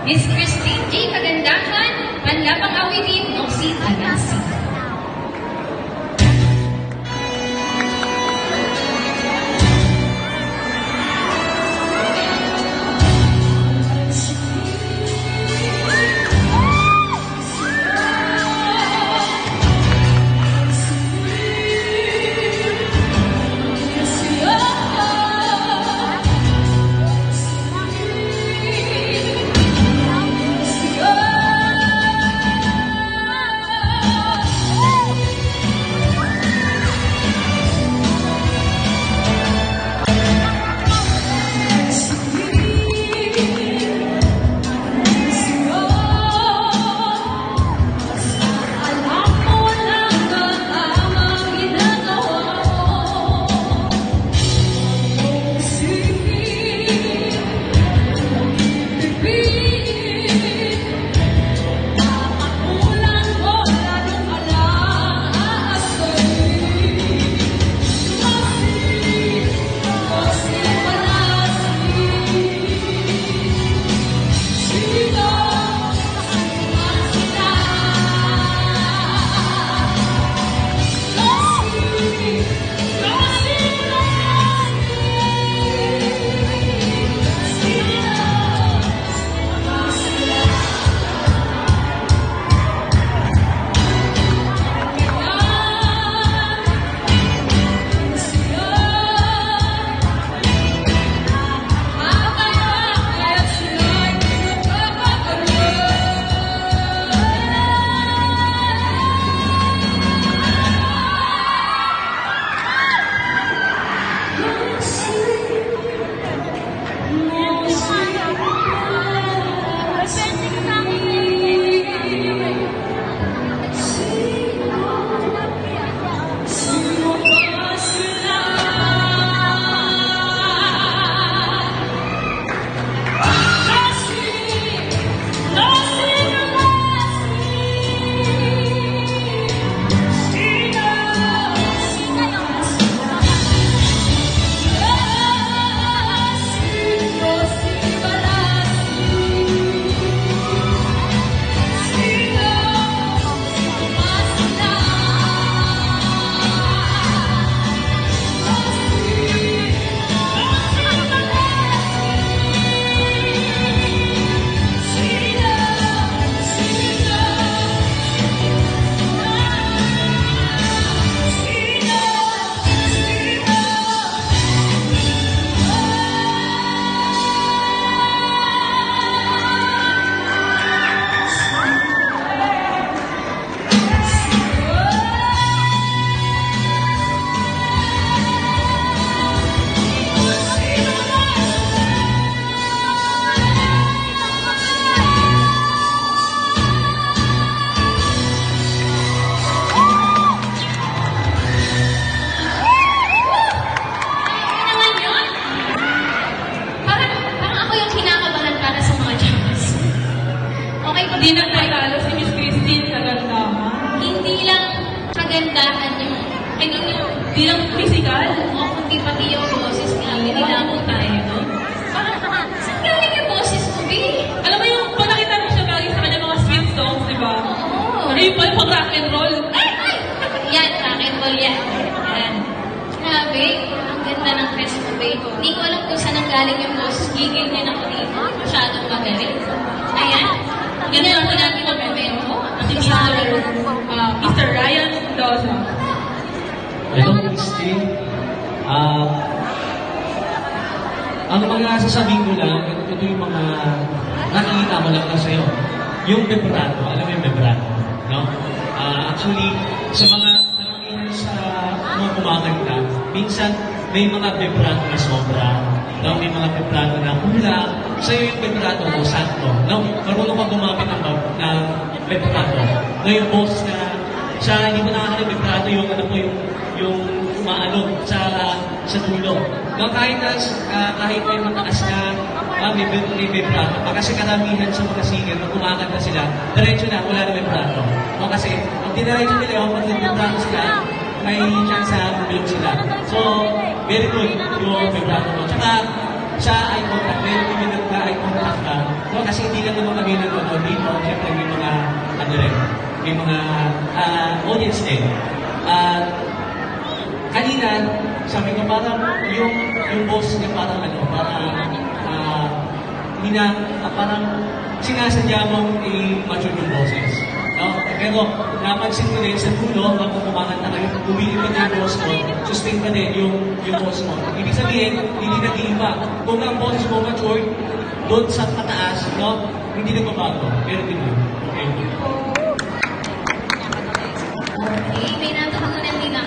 Miss Christine G. Kagandahan, Panlabang Awitin, Noxie Alasi. Hindi na natalo si Miss Christine Kagandahan. Hindi lang kagandahan yung, Hindi lang physical. o kundi pati yung boses niya. Nilamo tayo, no? Saan galing yung boses ko, B? Alam mo yung pag nakita mo siya galing sa kanya mga sweet songs, di ba? Oo. Ano yung pag rock and roll? Ay! Yan, rock and roll yan. Yan. Grabe, ang ganda ng press mo, B. Hindi ko alam kung saan ang galing yung boses. Gigil din ako dito. Masyadong magaling. Ayan. Ganyan ako natin ang momento. Si Mr. Ryan Mendoza. Hello, Christine. Ang mga sasabihin ko lang, ito yung mga nakikita ko lang na sa'yo. Yung vibrato, alam mo yung vibrato, no? Actually, sa mga karamihan sa mga kumakanta, minsan may mga vibrato na sobra, no? May mga vibrato na kulang. Sa'yo yung vibrato mo, sakto, no? Marunong ka gumamit ng vibrato. No, yung boss na siya hindi mo nakakalivibrato yung ano po yung umaalog sa dulo. No, kahit may mataas na may vibrato pa kasi karamihan sa mga singer na kumakanta sila, diretso na wala na vibrato. No, kasi ang diretso nila yung pag vibrato sila, may chance na bumilog sila. So, very good yung vibrato mo. Tsaka, sa eye contact, very limited na eye contact ka. No, no? Kasi hindi lang naman kami nanonood dito. Siyempre, may mga, ano rin, may mga audience din. Kanina, sabi ko parang yung boss niya parang ano, parang sinasadya mong i-mature yung boses. No? Pero napansin ko din sa dulo, habang kumakanta kayo, umilit pa din yung boss mo, sustain pa din yung boss mo. Ibig sabihin, hindi nag-iiba. Kung ang boses mo mature, doon sa pataas, no? Hindi nagbabago. Pero din yun. Okay. Okay, may natanong na nila.